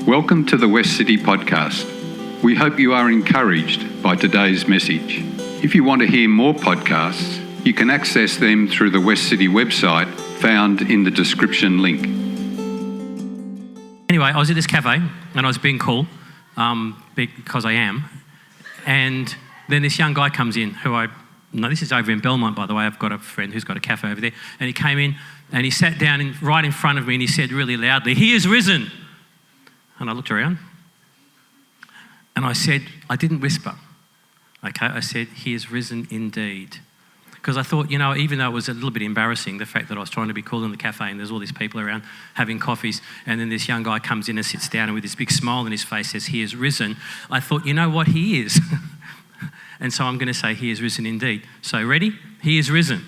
Welcome to the Westcity podcast. We hope you are encouraged by today's message. If you want to hear more podcasts, you can access them through the Westcity website found in the description link. Anyway, I was at this cafe and I was being cool because I am. And then this young guy comes in this is over in Belmont, by the way. I've got a friend who's got a cafe over there. And he came in and he sat down right in front of me and he said really loudly, "He is risen." And I looked around and I said, I didn't whisper, okay? I said, "He is risen indeed." Because I thought, even though it was a little bit embarrassing, the fact that I was trying to be cool in the cafe and there's all these people around having coffees, and then this young guy comes in and sits down and with this big smile on his face says, "He is risen." I thought, you know what, he is. And so I'm going to say, "He is risen indeed." So ready? He is risen.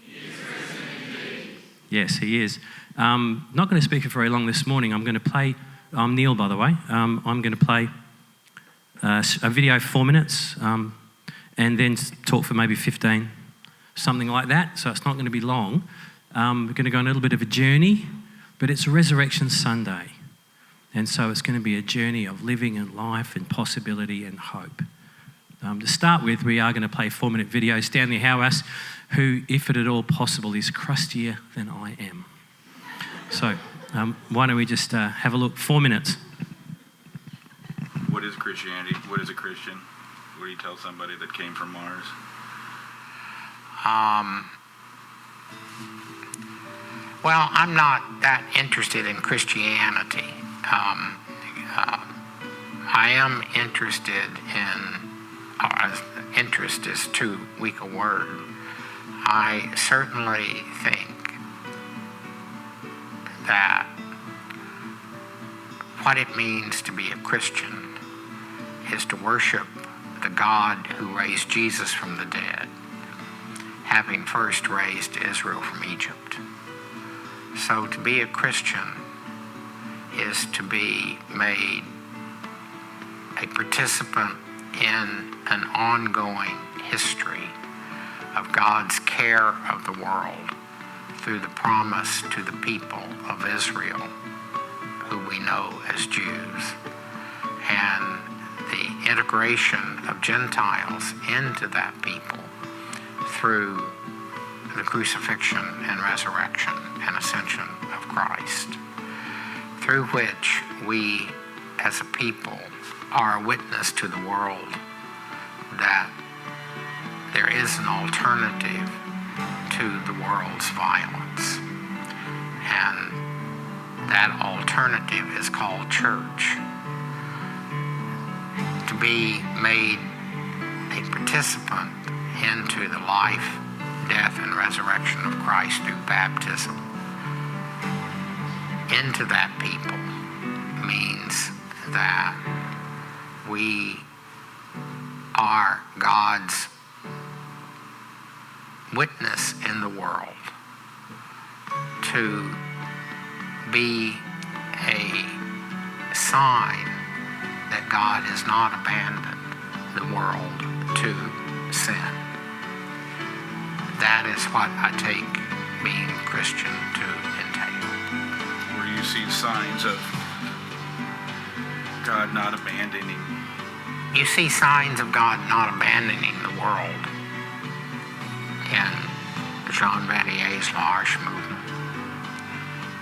He is risen indeed. Yes, he is. Not going to speak for very long this morning. I'm going to play, I'm Neil, by the way. I'm going to play a video 4 minutes and then talk for maybe 15, something like that. So it's not going to be long. We're going to go on a little bit of a journey, but it's Resurrection Sunday. And so it's going to be a journey of living and life and possibility and hope. To start with, we are going to play a 4-minute video. Stanley Howarth, who, if it at all possible, is crustier than I am. So why don't we just have a look? 4 minutes. What is Christianity? What is a Christian? What do you tell somebody that came from Mars? Well, I'm not that interested in Christianity. I am interested in, interest is too weak a word. I certainly think that what it means to be a Christian is to worship the God who raised Jesus from the dead, having first raised Israel from Egypt. So to be a Christian is to be made a participant in an ongoing history of God's care of the world through the promise to the people of Israel, who we know as Jews, and the integration of Gentiles into that people through the crucifixion and resurrection and ascension of Christ, through which we as a people are a witness to the world that there is an alternative to the world's violence. And that alternative is called church. To be made a participant into the life, death, and resurrection of Christ through baptism into that people means that we are God's witness in the world, to be a sign that God has not abandoned the world to sin. That is what I take being a Christian to entail. Where you see signs of God not abandoning. You see signs of God not abandoning the world in Jean Vanier's L'Arche movement.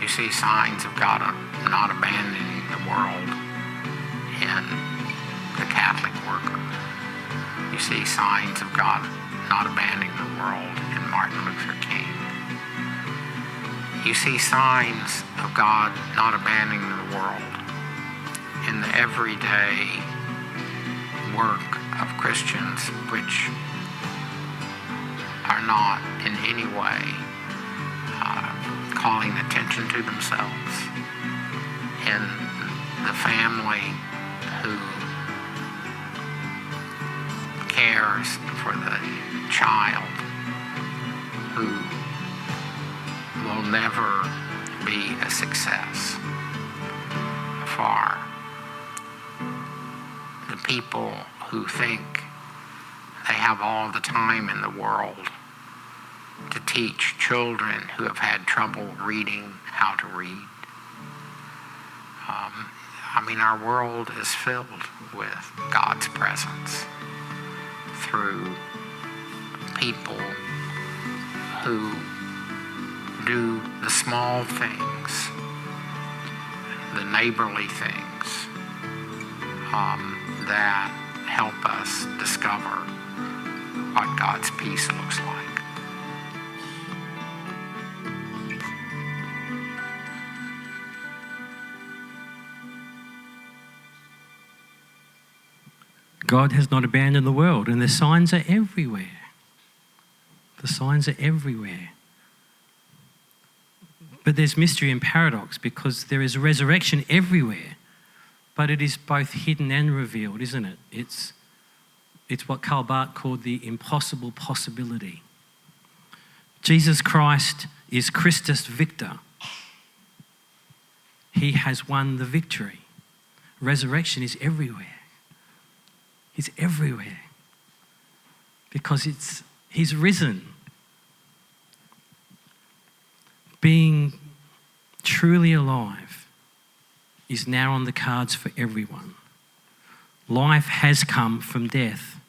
You see signs of God not abandoning the world in the Catholic worker. You see signs of God not abandoning the world in Martin Luther King. You see signs of God not abandoning the world in the everyday work of Christians, which are not in any way calling attention to themselves, in the family who cares for the child who will never be a success, for the people who think they have all the time in the world to teach children who have had trouble reading how to read. Our world is filled with God's presence through people who do the small things, the neighborly things that help us discover what God's peace looks like. God has not abandoned the world, and the signs are everywhere. The signs are everywhere. But there's mystery and paradox because there is resurrection everywhere, but it is both hidden and revealed, isn't it? It's what Karl Barth called the impossible possibility. Jesus Christ is Christus Victor. He has won the victory. Resurrection is everywhere. He's everywhere because he's risen. Being truly alive is now on the cards for everyone. Life has come from death.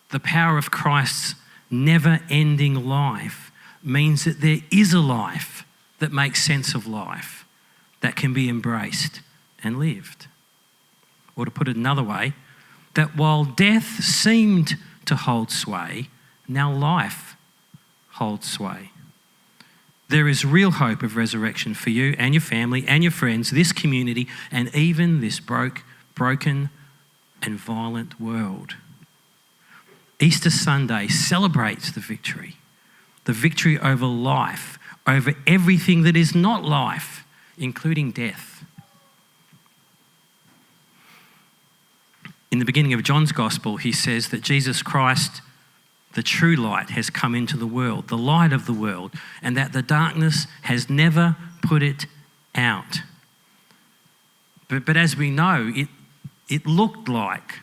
The power of Christ's never-ending life means that there is a life that makes sense of life, that can be embraced and lived. Or to put it another way, that while death seemed to hold sway, now life holds sway. There is real hope of resurrection for you and your family and your friends, this community, and even this broken and violent world. Easter Sunday celebrates the victory over life, over everything that is not life, including death. In the beginning of John's Gospel, he says that Jesus Christ, the true light, has come into the world, the light of the world, and that the darkness has never put it out. But as we know, it looked like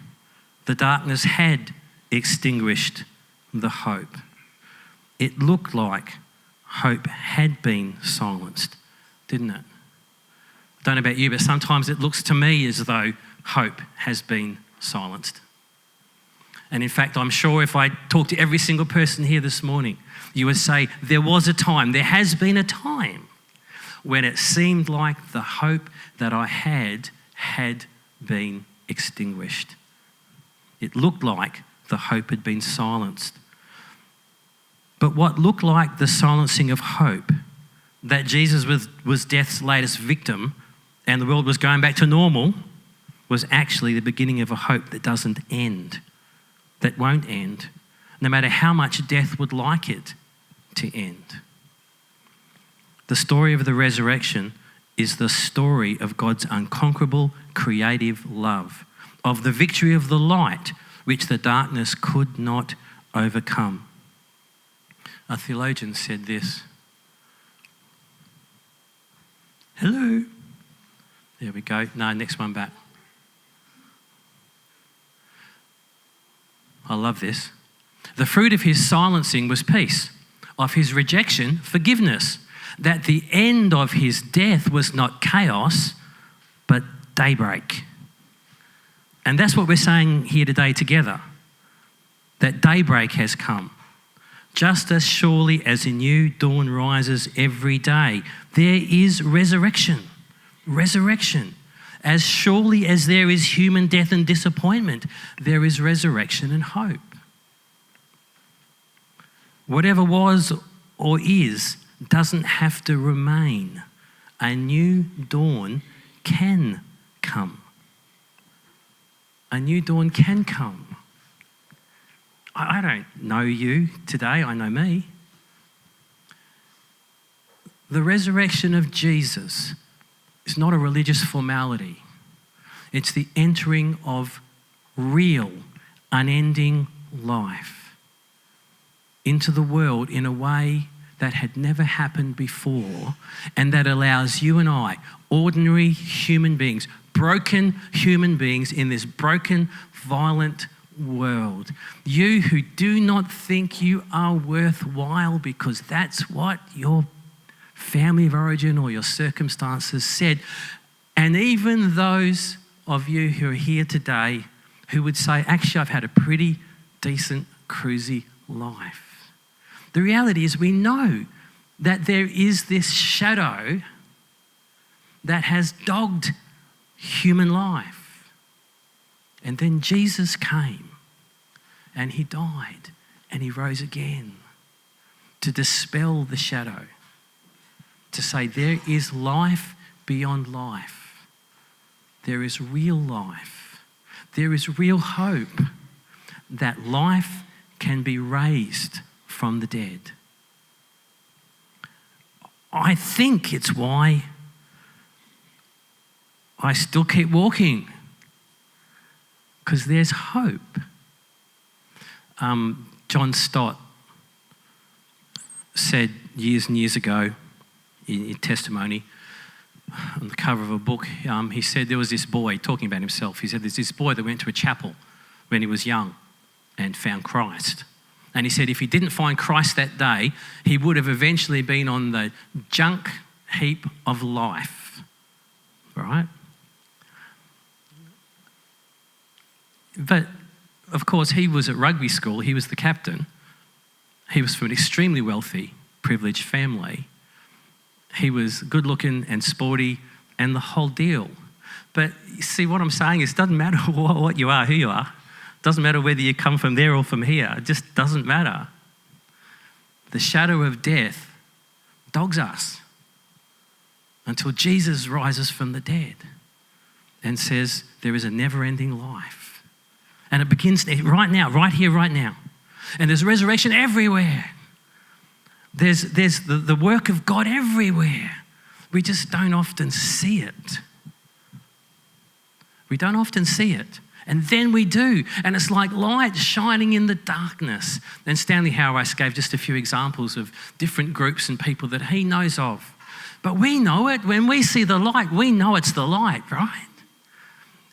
the darkness had extinguished the hope. It looked like hope had been silenced, didn't it? I don't know about you, but sometimes it looks to me as though hope has been silenced. And in fact, I'm sure if I talk to every single person here this morning, you would say there was a time, there has been a time when it seemed like the hope that I had been extinguished. It looked like the hope had been silenced. But what looked like the silencing of hope, that Jesus was death's latest victim and the world was going back to normal, was actually the beginning of a hope that doesn't end, that won't end, no matter how much death would like it to end. The story of the resurrection is the story of God's unconquerable creative love, of the victory of the light which the darkness could not overcome. A theologian said this. Hello. There we go. No, next one back. I love this. The fruit of his silencing was peace, of his rejection, forgiveness, that the end of his death was not chaos, but daybreak. And that's what we're saying here today together, that daybreak has come. Just as surely as a new dawn rises every day, there is resurrection. Resurrection. As surely as there is human death and disappointment, there is resurrection and hope. Whatever was or is doesn't have to remain. A new dawn can come. A new dawn can come. I don't know you today, I know me. The resurrection of Jesus is not a religious formality. It's the entering of real, unending life into the world in a way that had never happened before, and that allows you and I, ordinary human beings, broken human beings in this broken, violent world, you who do not think you are worthwhile because that's what your family of origin or your circumstances said, And even those of you who are here today who would say, actually, I've had a pretty decent, cruisy life. The reality is we know that there is this shadow that has dogged human life. And then Jesus came and he died and he rose again to dispel the shadow, to say there is life beyond life. There is real life. There is real hope that life can be raised from the dead. I think it's why I still keep walking, because there's hope. John Stott said years and years ago in testimony on the cover of a book, he said there was this boy, talking about himself, he said there's this boy that went to a chapel when he was young and found Christ. And he said if he didn't find Christ that day, he would have eventually been on the junk heap of life, right? But, of course, he was at rugby school, he was the captain. He was from an extremely wealthy, privileged family. He was good looking and sporty and the whole deal. But you see, what I'm saying is it doesn't matter what you are, who you are. It doesn't matter whether you come from there or from here. It just doesn't matter. The shadow of death dogs us until Jesus rises from the dead and says there is a never-ending life. And it begins right now, right here, right now. And there's resurrection everywhere. There's the work of God everywhere. We just don't often see it. We don't often see it. And then we do. And it's like light shining in the darkness. And Stanley Hauerwas gave just a few examples of different groups and people that he knows of. But we know it. When we see the light, we know it's the light, right?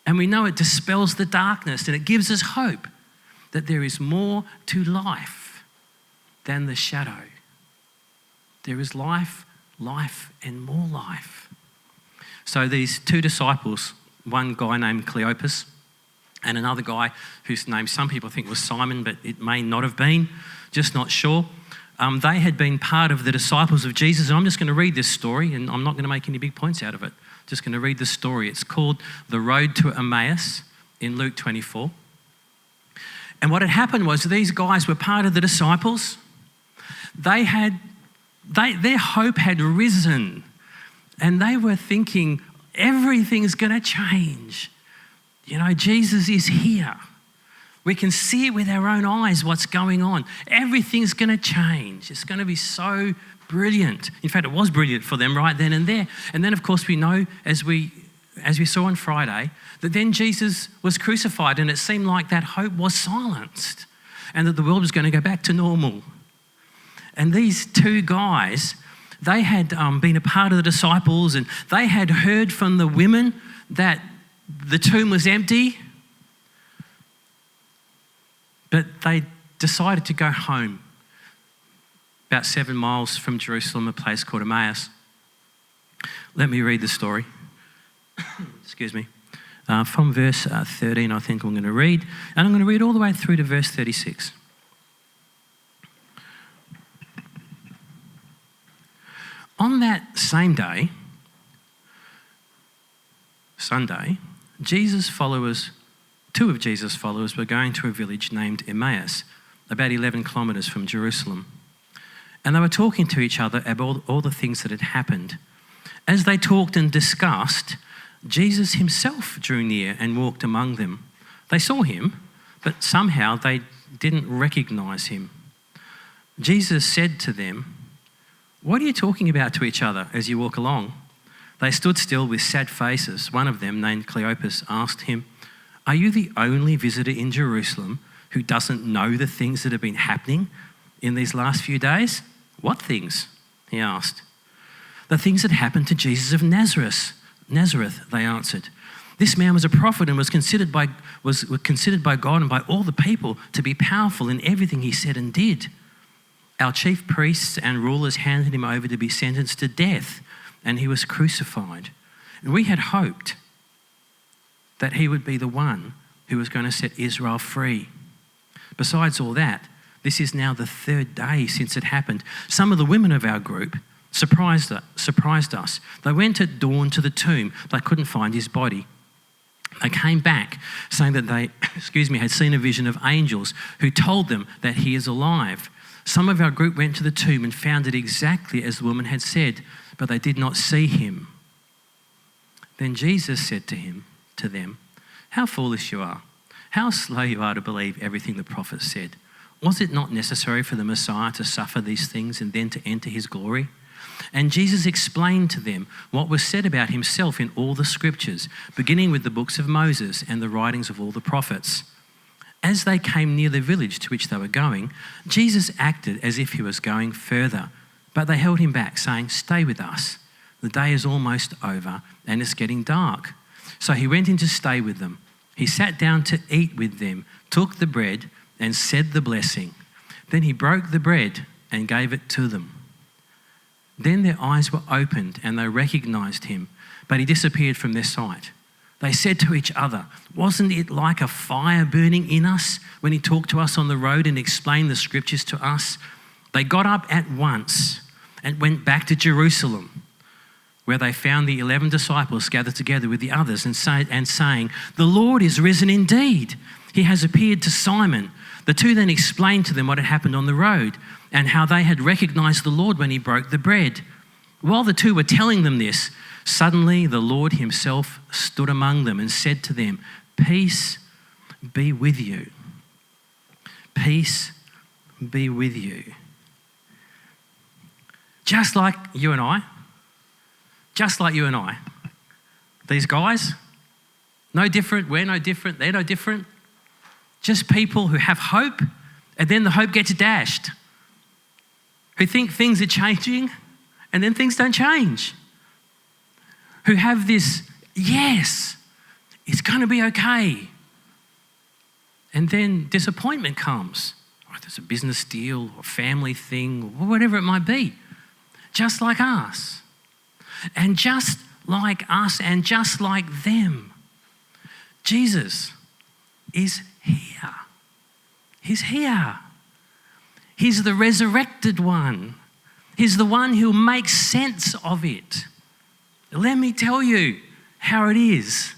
And we know it dispels the darkness and it gives us hope that there is more to life than the shadow. There is life, life, and more life. So these two disciples, one guy named Cleopas and another guy whose name some people think was Simon, but it may not have been, just not sure. They had been part of the disciples of Jesus. And I'm just going to read this story, and I'm not going to make any big points out of it. Just going to read the story. It's called The Road to Emmaus in Luke 24. And what had happened was these guys were part of the disciples. Their hope had risen, and they were thinking everything's going to change. You know, Jesus is here. We can see it with our own eyes what's going on. Everything's going to change. It's going to be so brilliant. In fact, it was brilliant for them right then and there. And then, of course, we know, as we saw on Friday, that then Jesus was crucified, and it seemed like that hope was silenced and that the world was going to go back to normal. And these two guys, they had been a part of the disciples, and they had heard from the women that the tomb was empty, but they decided to go home about 7 miles from Jerusalem, a place called Emmaus. Let me read the story. Excuse me. From verse 13, I think I'm going to read. And I'm going to read all the way through to verse 36. On that same day, Sunday, two of Jesus' followers were going to a village named Emmaus, about 11 kilometres from Jerusalem. And they were talking to each other about all the things that had happened. As they talked and discussed, Jesus himself drew near and walked among them. They saw him, but somehow they didn't recognise him. Jesus said to them, "What are you talking about to each other as you walk along?" They stood still with sad faces. One of them, named Cleopas, asked him, "Are you the only visitor in Jerusalem who doesn't know the things that have been happening in these last few days?" "What things?" he asked. "The things that happened to Jesus of Nazareth, they answered. "This man was a prophet and was considered by God and by all the people to be powerful in everything he said and did. Our chief priests and rulers handed him over to be sentenced to death, and he was crucified. And we had hoped that he would be the one who was going to set Israel free. Besides all that, this is now the 3rd day since it happened. Some of the women of our group surprised us. They went at dawn to the tomb. They couldn't find his body. They came back saying that they, had seen a vision of angels who told them that he is alive. Some of our group went to the tomb and found it exactly as the woman had said, but they did not see him. Then Jesus said to them, "How foolish you are. How slow you are to believe everything the prophets said. Was it not necessary for the Messiah to suffer these things and then to enter his glory?" And Jesus explained to them what was said about himself in all the scriptures, beginning with the books of Moses and the writings of all the prophets. As they came near the village to which they were going, Jesus acted as if he was going further, but they held him back, saying, "Stay with us. The day is almost over and it's getting dark." So he went in to stay with them. He sat down to eat with them, took the bread and said the blessing. Then he broke the bread and gave it to them. Then their eyes were opened and they recognized him, but he disappeared from their sight. They said to each other, "Wasn't it like a fire burning in us when he talked to us on the road and explained the scriptures to us?" They got up at once and went back to Jerusalem, where they found the 11 disciples gathered together with the others and saying, "The Lord is risen indeed. He has appeared to Simon." The two then explained to them what had happened on the road and how they had recognized the Lord when he broke the bread. While the two were telling them this, suddenly the Lord himself stood among them and said to them, "Peace be with you. Peace be with you." Just like you and I, these guys, no different, we're no different, they're no different. Just people who have hope and then the hope gets dashed. Who think things are changing and then things don't change. Who have this, yes, it's going to be okay. And then disappointment comes. Or there's a business deal or family thing or whatever it might be. Just like us. And just like us and just like them, Jesus is here. He's here. He's the resurrected one. He's the one who'll make sense of it. Let me tell you how it is.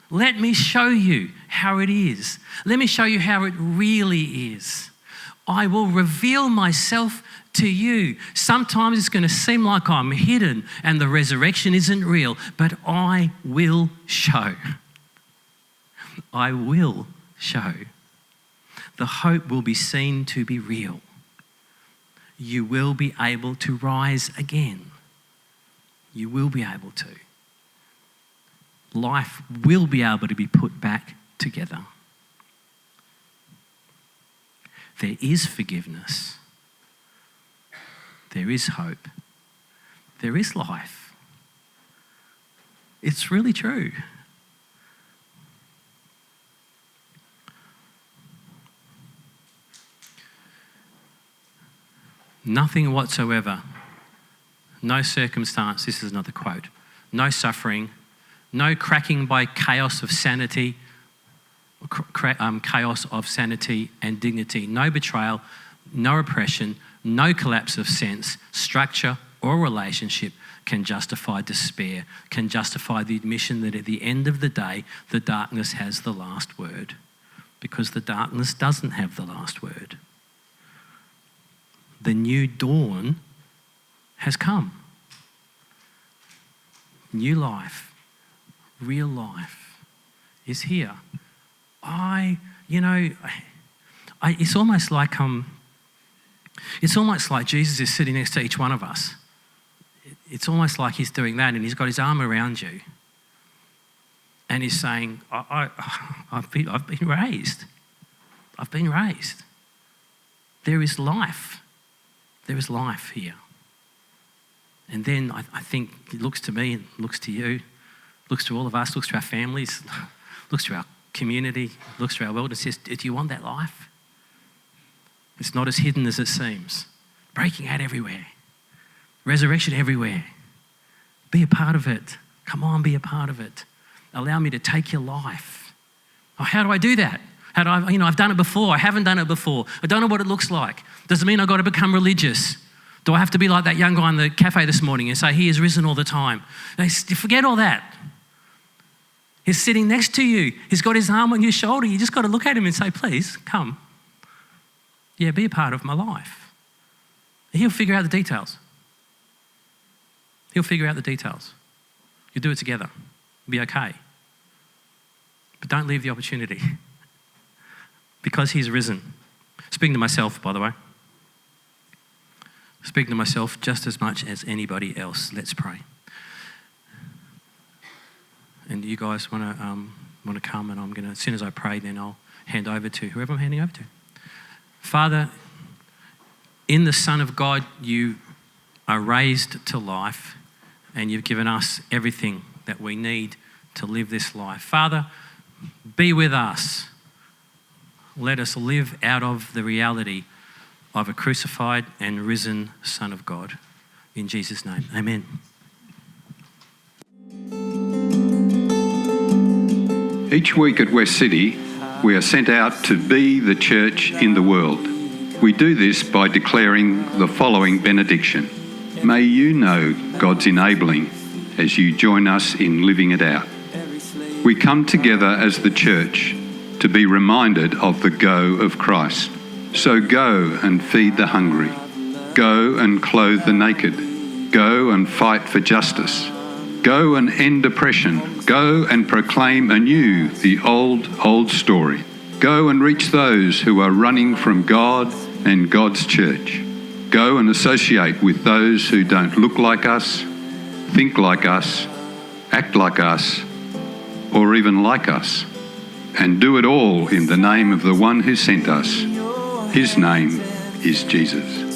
Let me show you how it is. Let me show you how it really is. I will reveal myself to you. Sometimes it's going to seem like I'm hidden and the resurrection isn't real, but I will show. I will show. The hope will be seen to be real. You will be able to rise again. You will be able to. Life will be able to be put back together. There is forgiveness. There is hope. There is life. It's really true. Nothing whatsoever, no circumstance, this is another quote, no suffering, no cracking by chaos of sanity, chaos of sanity and dignity, no betrayal, no oppression, no collapse of sense, structure or relationship can justify despair, can justify the admission that at the end of the day, the darkness has the last word, because the darkness doesn't have the last word. The new dawn has come. New life, real life is here. It's almost like Jesus is sitting next to each one of us. It's almost like he's doing that and he's got his arm around you. And he's saying, I've been raised. I've been raised. There is life. There is life here. And then I think it looks to me and looks to you, looks to all of us, looks to our families, looks to our community, looks to our world and says, do you want that life? It's not as hidden as it seems. Breaking out everywhere. Resurrection everywhere. Be a part of it. Come on, be a part of it. Allow me to take your life. Oh, how do I do that? How do I, I've done it before. I haven't done it before. I don't know what it looks like. Does it mean I've got to become religious? Do I have to be like that young guy in the cafe this morning and say, he is risen all the time? Forget all that. He's sitting next to you. He's got his arm on your shoulder. You just got to look at him and say, please, come. Yeah, be a part of my life. He'll figure out the details. He'll figure out the details. You'll do it together. It'll be okay. But don't leave the opportunity. Because he's risen. Speaking to myself, by the way. Speaking to myself just as much as anybody else. Let's pray. And you guys want to come, and I'm going to, as soon as I pray, then I'll hand over to whoever I'm handing over to. Father, in the Son of God, you are raised to life, and you've given us everything that we need to live this life. Father, be with us. Let us live out of the reality of a crucified and risen Son of God. In Jesus' name, amen. Each week at West City, we are sent out to be the church in the world. We do this by declaring the following benediction. May you know God's enabling as you join us in living it out. We come together as the church to be reminded of the go of Christ. So go and feed the hungry. Go and clothe the naked. Go and fight for justice. Go and end oppression. Go and proclaim anew the old story. Go and reach those who are running from God and God's church. Go and associate with those who don't look like us, think like us, act like us, or even like us. And do it all in the name of the one who sent us. His name is Jesus.